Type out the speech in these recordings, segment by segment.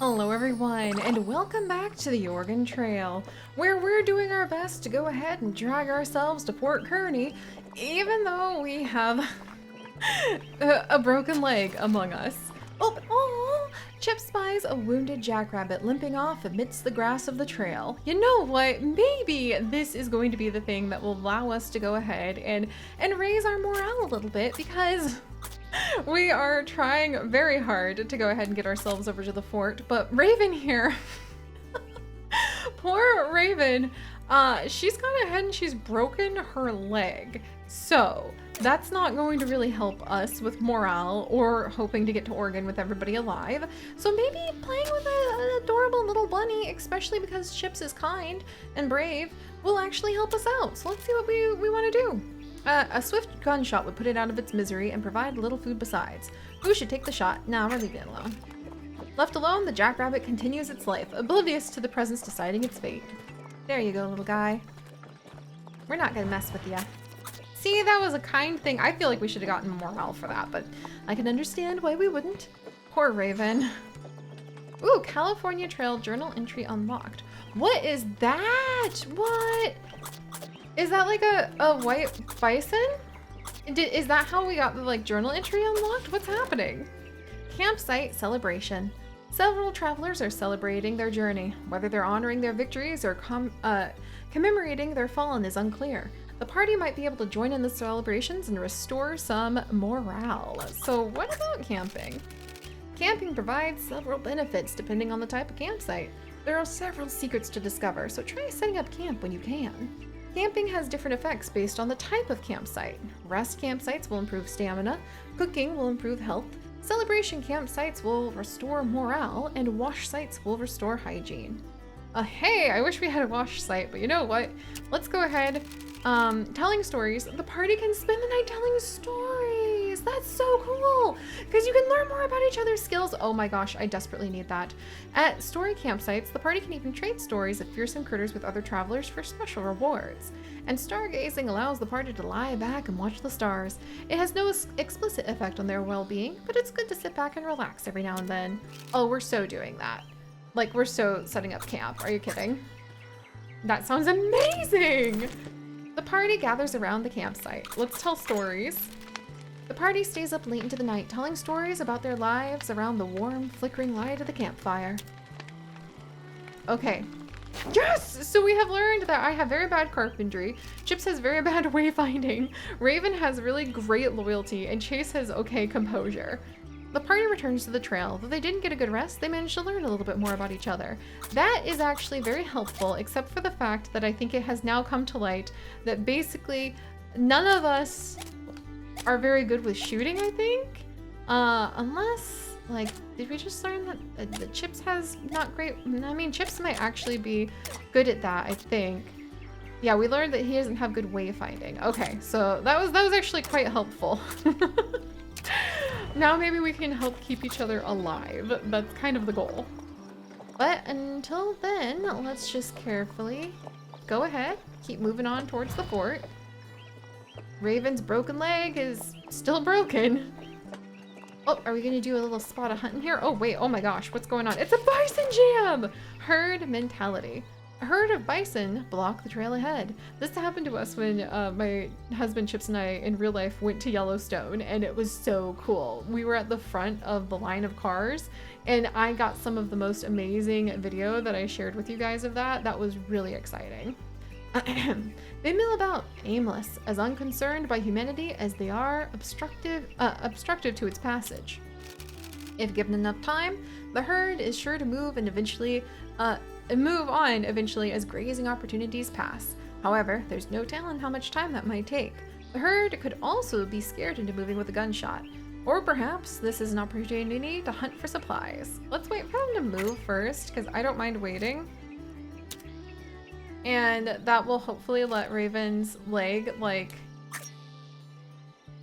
Hello everyone, and welcome back to the Oregon Trail, where we're doing our best to go ahead and drag ourselves to Fort Kearney, even though we have a broken leg among us. Oh, Chip spies a wounded jackrabbit limping off amidst the grass of the trail. You know what? Maybe this is going to be the thing that will allow us to go ahead and raise our morale a little bit, because we are trying very hard to go ahead and get ourselves over to the fort, but Raven here, poor Raven, she's gone ahead and she's broken her leg. So that's not going to really help us with morale or hoping to get to Oregon with everybody alive. So maybe playing with an adorable little bunny, especially because Chips is kind and brave, will actually help us out. So let's see what we want to do. A swift gunshot would put it out of its misery and provide a little food besides. Who should take the shot? Nah, we're leaving it alone. Left alone, the jackrabbit continues its life, oblivious to the presence deciding its fate. There you go, little guy. We're not gonna mess with ya. See, that was a kind thing. I feel like we should have gotten morale for that, but I can understand why we wouldn't. Poor Raven. Ooh, California Trail journal entry unlocked. What is that? What? Is that like a white bison? Is that how we got the journal entry unlocked? What's happening? Campsite celebration. Several travelers are celebrating their journey. Whether they're honoring their victories or commemorating their fallen is unclear. The party might be able to join in the celebrations and restore some morale. So what about camping? Camping provides several benefits depending on the type of campsite. There are several secrets to discover, so try setting up camp when you can. Camping has different effects based on the type of campsite. Rest campsites will improve stamina, cooking will improve health, celebration campsites will restore morale, and wash sites will restore hygiene. Hey, I wish we had a wash site, but you know what? Let's go ahead. Telling stories. The party can spend the night telling stories. That's so cool, because you can learn more about each other's skills. Oh my gosh, I desperately need that. At story campsites, the party can even trade stories of fearsome critters with other travelers for special rewards. And stargazing allows the party to lie back and watch the stars. It has no explicit effect on their well-being, but it's good to sit back and relax every now and then. Oh, we're so doing that. Like, we're so setting up camp. Are you kidding? That sounds amazing! The party gathers around the campsite. Let's tell stories. The party stays up late into the night, telling stories about their lives around the warm, flickering light of the campfire. Okay. Yes! So we have learned that I have very bad carpentry, Chips has very bad wayfinding, Raven has really great loyalty, and Chase has okay composure. The party returns to the trail. Though they didn't get a good rest, they managed to learn a little bit more about each other. That is actually very helpful, except for the fact that I think it has now come to light that basically none of us are very good with shooting, I think. Unless, did we just learn that the Chips has not great... I mean, Chips might actually be good at that, I think. Yeah, we learned that he doesn't have good wayfinding. Okay, so that was actually quite helpful. Now maybe we can help keep each other alive. That's kind of the goal. But until then, let's just carefully go ahead, keep moving on towards the fort. Raven's broken leg is still broken. Oh, are we gonna do a little spot of hunting here? Oh wait, oh my gosh, what's going on? It's a bison jam! Herd mentality. A herd of bison block the trail ahead. This happened to us when my husband Chips and I in real life went to Yellowstone, and it was so cool. We were at the front of the line of cars, and I got some of the most amazing video that I shared with you guys of that. That was really exciting. They mill about, aimless, as unconcerned by humanity as they are obstructive to its passage. If given enough time, the herd is sure to move and eventually move on as grazing opportunities pass. However, there's no telling how much time that might take. The herd could also be scared into moving with a gunshot. Or perhaps this is an opportunity to hunt for supplies. Let's wait for them to move first, because I don't mind waiting. And that will hopefully let Raven's leg,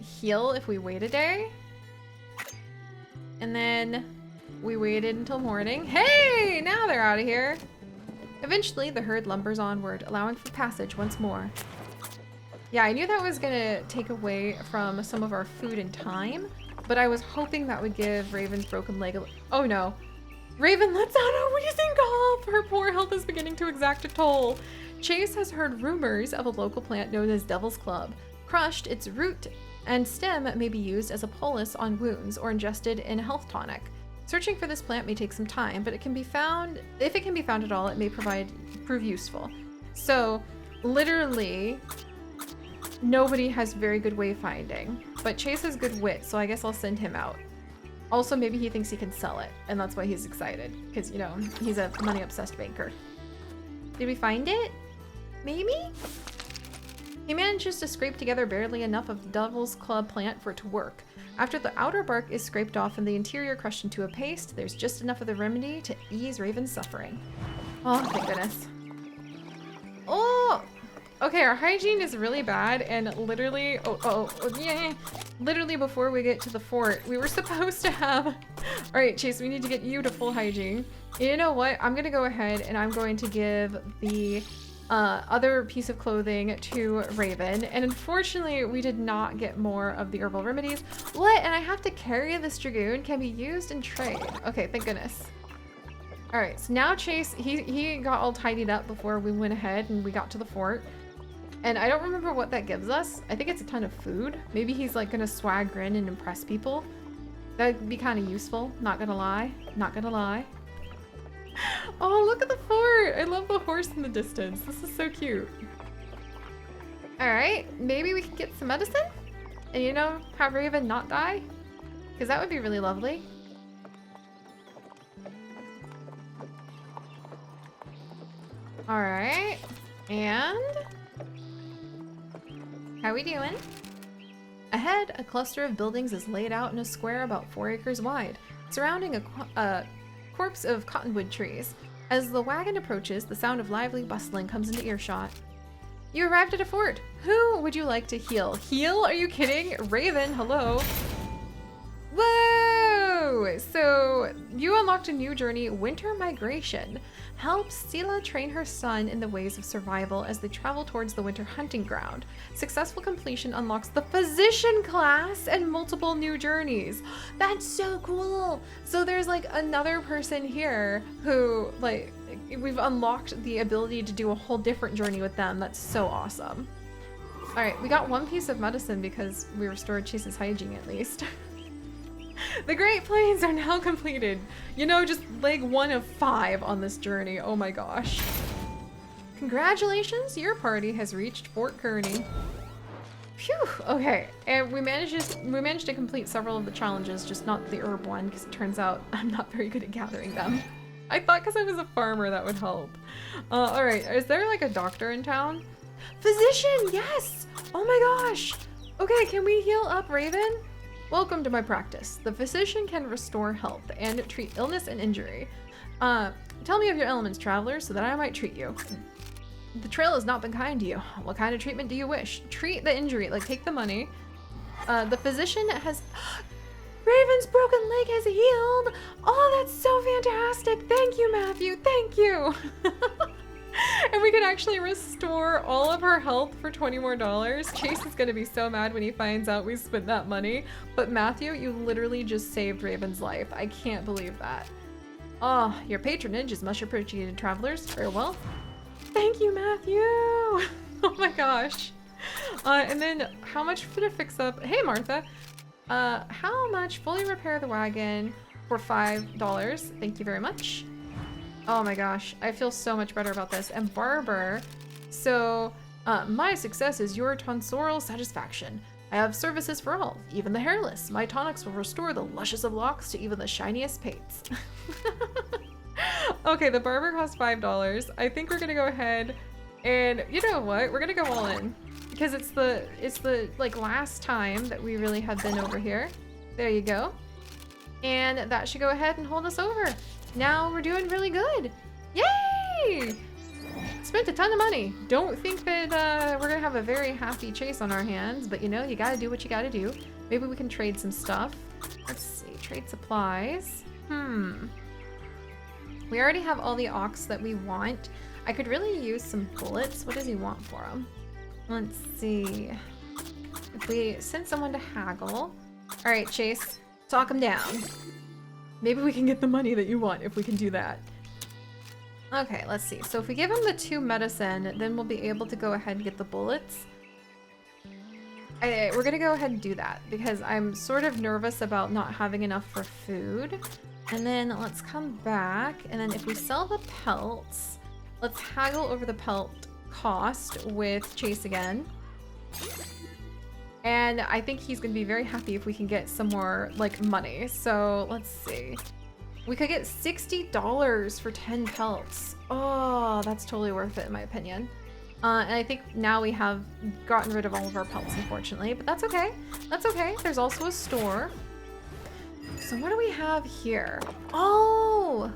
heal if we wait a day. And then we waited until morning. Hey, now they're out of here. Eventually, the herd lumbers onward, allowing for passage once more. Yeah, I knew that was gonna take away from some of our food and time, but I was hoping that would give Raven's broken leg oh no. Raven lets out a wheezing cough. Her poor health is beginning to exact a toll. Chase has heard rumors of a local plant known as Devil's Club. Crushed, its root and stem may be used as a poultice on wounds or ingested in a health tonic. Searching for this plant may take some time, but it can be found. If it can be found at all, it may prove useful. So, literally, nobody has very good wayfinding, but Chase has good wit, so I guess I'll send him out. Also, maybe he thinks he can sell it, and that's why he's excited, because, you know, he's a money-obsessed banker. Did we find it? Maybe? He manages to scrape together barely enough of the Devil's Club plant for it to work. After the outer bark is scraped off and the interior crushed into a paste, there's just enough of the remedy to ease Raven's suffering. Oh, thank goodness. Oh! Okay, our hygiene is really bad, and literally, yeah. Literally before we get to the fort, we were supposed to have, all right, Chase, we need to get you to full hygiene. You know what? I'm gonna go ahead and I'm going to give the other piece of clothing to Raven, and unfortunately, we did not get more of the herbal remedies. What? And I have to carry this dragoon? Can be used in trade. Okay, thank goodness. All right, so now Chase, he got all tidied up before we went ahead and we got to the fort. And I don't remember what that gives us. I think it's a ton of food. Maybe he's like gonna swag grin and impress people. That'd be kind of useful, not gonna lie. Not gonna lie. Oh, look at the fort! I love the horse in the distance. This is so cute. All right, maybe we can get some medicine? And you know, have Raven not die? Because that would be really lovely. All right, and how we doing? Ahead, a cluster of buildings is laid out in a square about 4 acres wide, surrounding a corpse of cottonwood trees. As the wagon approaches, the sound of lively bustling comes into earshot. You arrived at a fort. Who would you like to heal? Heal? Are you kidding? Raven, hello. Whoa! So you unlocked a new journey, Winter Migration. Help Sela train her son in the ways of survival as they travel towards the winter hunting ground. Successful completion unlocks the physician class and multiple new journeys. That's so cool. So there's like another person here who like we've unlocked the ability to do a whole different journey with them. That's so awesome. All right, we got one piece of medicine because we restored Chase's hygiene at least. The Great Plains are now completed. You know, just leg 1 of 5 on this journey. Oh my gosh. Congratulations, your party has reached Fort Kearney. Phew, okay. And we managed to complete several of the challenges, just not the herb one, because it turns out I'm not very good at gathering them. I thought because I was a farmer that would help. All right, is there like a doctor in town? Physician, yes! Oh my gosh. Okay, can we heal up Raven? Welcome to my practice. The physician can restore health and treat illness and injury. Tell me of your ailments, traveler, so that I might treat you. The trail has not been kind to you. What kind of treatment do you wish? Treat the injury, like take the money. The physician has... Raven's broken leg has healed! Oh, that's so fantastic! Thank you, Matthew, thank you! And we can actually restore all of her health for $20 more. Chase is gonna be so mad when he finds out we spent that money. But Matthew, you literally just saved Raven's life. I can't believe that. Oh, your patronage is much appreciated, travelers. Farewell. Thank you, Matthew. Oh my gosh. And then how much for to fix up? Hey, Martha. How much fully repair the wagon for $5? Thank you very much. Oh my gosh, I feel so much better about this. And Barber, so my success is your tonsorial satisfaction. I have services for all, even the hairless. My tonics will restore the luscious of locks to even the shiniest pates. Okay, the barber costs $5. I think we're gonna go ahead and you know what? We're gonna go all in because it's the like last time that we really have been over here. There you go. And that should go ahead and hold us over. Now we're doing really good. Yay! Spent a ton of money. Don't think that we're gonna have a very happy Chase on our hands, but you know, you gotta do what you gotta do. Maybe we can trade some stuff. Let's see, trade supplies. We already have all the ox that we want. I could really use some bullets. What does he want for them? Let's see. If we send someone to haggle. All right, Chase, talk him down. Maybe we can get the money that you want if we can do that. Okay, let's see. So if we give him the 2 medicine, then we'll be able to go ahead and get the bullets. We're gonna go ahead and do that because I'm sort of nervous about not having enough for food. And then let's come back, and then if we sell the pelts, let's haggle over the pelt cost with Chase again. And I think he's gonna be very happy if we can get some more like money. So let's see. We could get $60 for 10 pelts. Oh, that's totally worth it in my opinion. And I think now we have gotten rid of all of our pelts, unfortunately, but that's okay. That's okay. There's also a store. So what do we have here? Oh!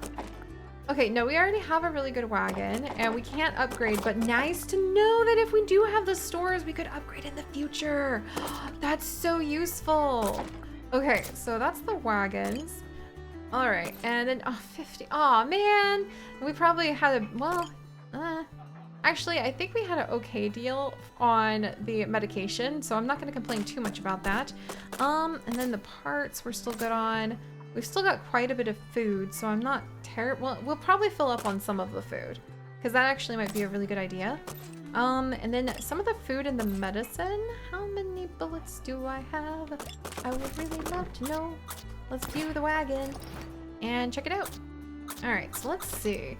Okay, no, we already have a really good wagon, and we can't upgrade, but nice to know that if we do have the stores, we could upgrade in the future. That's so useful. Okay, so that's the wagons. All right, and then, 50. Oh, man. We probably had a, well, actually, I think we had an okay deal on the medication, so I'm not going to complain too much about that. And then the parts we're still good on. We've still got quite a bit of food, so I'm not terrible. Well, we'll probably fill up on some of the food, because that actually might be a really good idea. And then some of the food and the medicine. How many bullets do I have? I would really love to know. Let's view the wagon and check it out. All right, so let's see.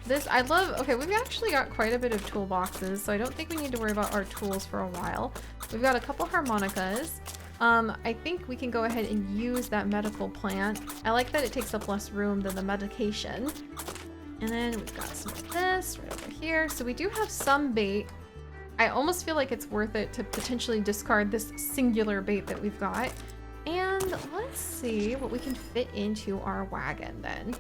This, I love, okay, we've actually got quite a bit of toolboxes, so I don't think we need to worry about our tools for a while. We've got a couple harmonicas. I think we can go ahead and use that medical plant. I like that it takes up less room than the medication. And then we've got some of this right over here. So we do have some bait. I almost feel like it's worth it to potentially discard this singular bait that we've got. And let's see what we can fit into our wagon then.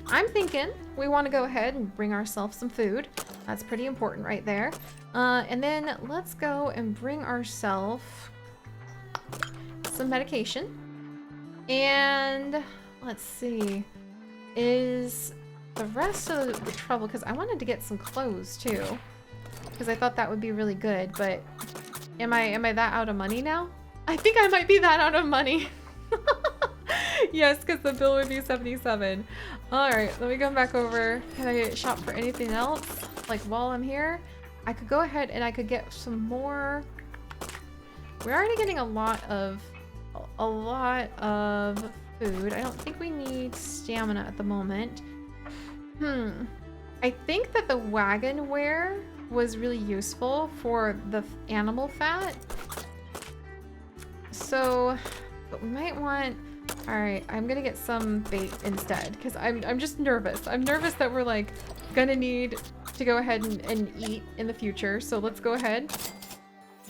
I'm thinking we want to go ahead and bring ourselves some food. That's pretty important right there. And then let's go and bring ourselves some medication. And let's see, is the rest of the trouble, because I wanted to get some clothes too, because I thought that would be really good, but am I that out of money now? I think I might be that out of money. Yes, because the bill would be 77. All right, let me come back over. Can I shop for anything else? Like while I'm here, I could go ahead and I could get some more. We're already getting a lot of food. I don't think we need stamina at the moment. I think that the wagon wear was really useful for the animal fat. So, but we might want. All right, I'm gonna get some bait instead because I'm just nervous. I'm nervous that we're like gonna need to go ahead and eat in the future. So let's go ahead.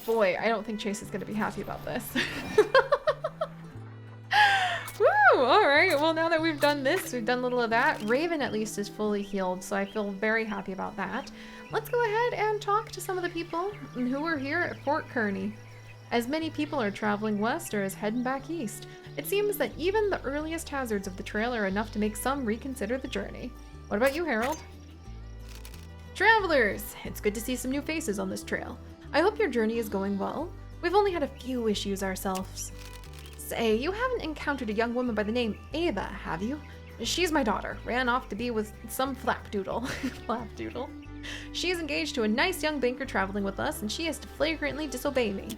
Boy, I don't think Chase is gonna be happy about this. Woo! All right. Well, now that we've done this, we've done a little of that. Raven at least is fully healed, so I feel very happy about that. Let's go ahead and talk to some of the people who are here at Fort Kearney. As many people are traveling west or is heading back east, it seems that even the earliest hazards of the trail are enough to make some reconsider the journey. What about you, Harold? Travelers! It's good to see some new faces on this trail. I hope your journey is going well. We've only had a few issues ourselves. Say, you haven't encountered a young woman by the name Ava, have you? She's my daughter. Ran off to be with some flapdoodle. Flapdoodle. She is engaged to a nice young banker traveling with us, and she has to flagrantly disobey me.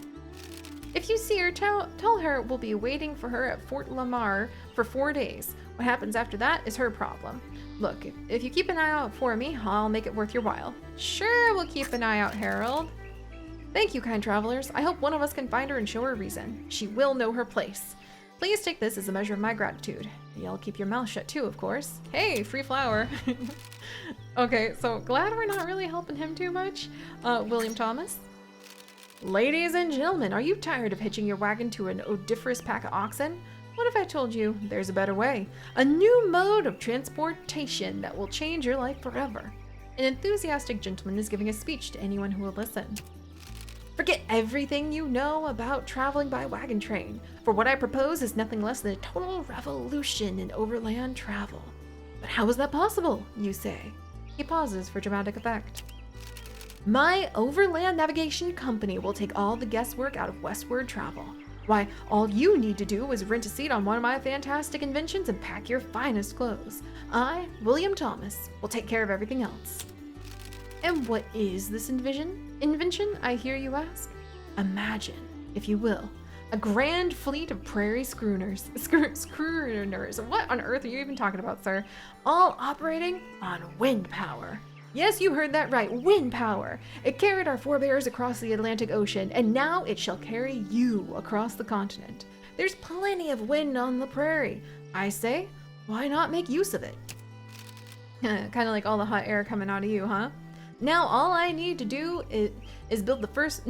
If you see her, tell her we'll be waiting for her at Fort Lamar for 4 days. What happens after that is her problem. Look, if you keep an eye out for me, I'll make it worth your while. Sure, we'll keep an eye out, Harold. Thank you, kind travelers. I hope one of us can find her and show her reason. She will know her place. Please take this as a measure of my gratitude. You'll keep your mouth shut too, of course. Hey, free flour. Okay, so glad we're not really helping him too much. William Thomas? Ladies and gentlemen, are you tired of hitching your wagon to an odoriferous pack of oxen? What if I told you there's a better way? A new mode of transportation that will change your life forever. An enthusiastic gentleman is giving a speech to anyone who will listen. Forget everything you know about traveling by wagon train, for what I propose is nothing less than a total revolution in overland travel. But how is that possible, you say? He pauses for dramatic effect. My overland navigation company will take all the guesswork out of westward travel. Why, all you need to do is rent a seat on one of my fantastic inventions and pack your finest clothes. I, William Thomas, will take care of everything else. And what is this invention, I hear you ask? Imagine, if you will, a grand fleet of prairie schooners. Schooners. What on earth are you even talking about, sir? All operating on wind power. Yes, you heard that right, wind power. It carried our forebears across the Atlantic Ocean, and now it shall carry you across the continent. There's plenty of wind on the prairie. I say, why not make use of it? Kind of like all the hot air coming out of you, huh? Now all I need to do is build the first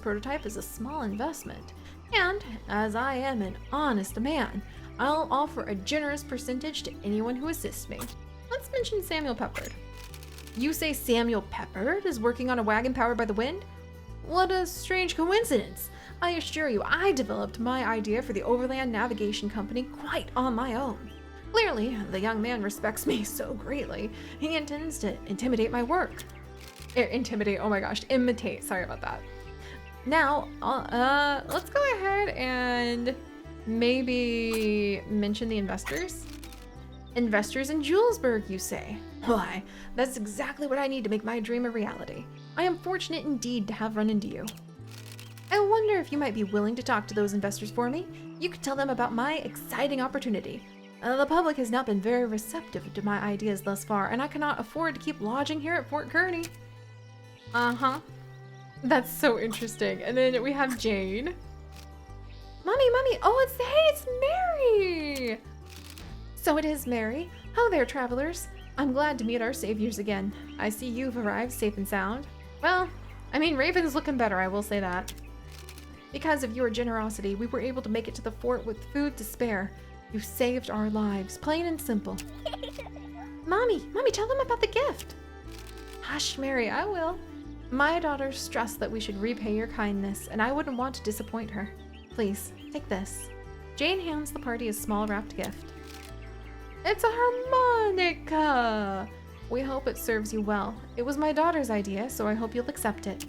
prototype is a small investment. And as I am an honest man, I'll offer a generous percentage to anyone who assists me. Let's mention Samuel Peppard. You say Samuel Peppard is working on a wagon powered by the wind? What a strange coincidence. I assure you, I developed my idea for the Overland Navigation Company quite on my own. Clearly, the young man respects me so greatly, he intends to intimidate my work. Intimidate, oh my gosh, imitate, sorry about that. Now, let's go ahead and maybe mention the investors. Investors in Julesburg, you say? Why, that's exactly what I need to make my dream a reality. I am fortunate indeed to have run into you. I wonder if you might be willing to talk to those investors for me. You could tell them about my exciting opportunity. The public has not been very receptive to my ideas thus far, and I cannot afford to keep lodging here at Fort Kearney. Uh-huh. That's so interesting. And then we have Jane. Mommy, oh, it's Mary! So it is Mary. Hello there, travelers. I'm glad to meet our saviors again. I see you've arrived safe and sound. Well, I mean, Raven's looking better, I will say that. Because of your generosity, we were able to make it to the fort with food to spare. You saved our lives, plain and simple. Mommy, tell them about the gift. Hush, Mary, I will. My daughter stressed that we should repay your kindness, and I wouldn't want to disappoint her. Please, take this. Jane hands the party a small wrapped gift. It's a harmonica! We hope it serves you well. It was my daughter's idea, so I hope you'll accept it.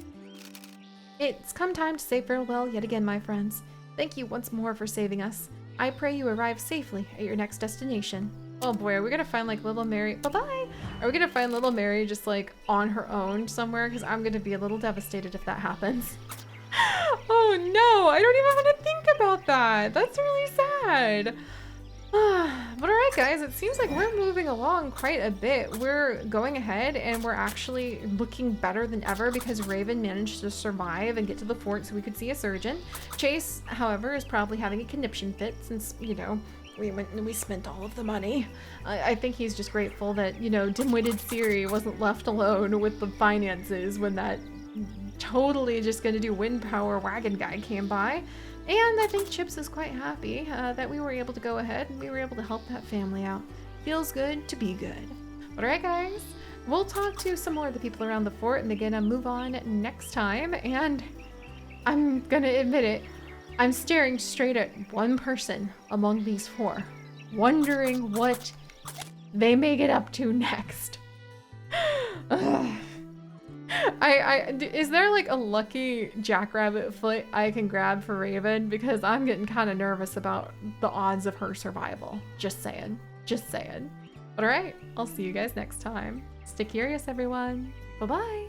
It's come time to say farewell yet again, my friends. Thank you once more for saving us. I pray you arrive safely at your next destination. Oh boy, are we gonna find like little Mary? Bye-bye! Are we gonna find little Mary just like on her own somewhere? Because I'm gonna be a little devastated if that happens. Oh no, I don't even want to think about that. That's really sad. But alright guys, it seems like we're moving along quite a bit. We're going ahead and we're actually looking better than ever because Raven managed to survive and get to the fort so we could see a surgeon. Chase, however, is probably having a conniption fit since, you know, we went and we spent all of the money. I think he's just grateful that, you know, dim-witted Siri wasn't left alone with the finances when that totally just gonna do wind power wagon guy came by. And I think Chips is quite happy that we were able to go ahead and we were able to help that family out. Feels good to be good. But alright guys, we'll talk to some more of the people around the fort and they're gonna move on next time. And I'm gonna admit it, I'm staring straight at one person among these four, wondering what they may get up to next. Is there like a lucky jackrabbit foot I can grab for Raven? Because I'm getting kind of nervous about the odds of her survival. Just saying. Just saying. But alright, I'll see you guys next time. Stay curious, everyone. Bye-bye.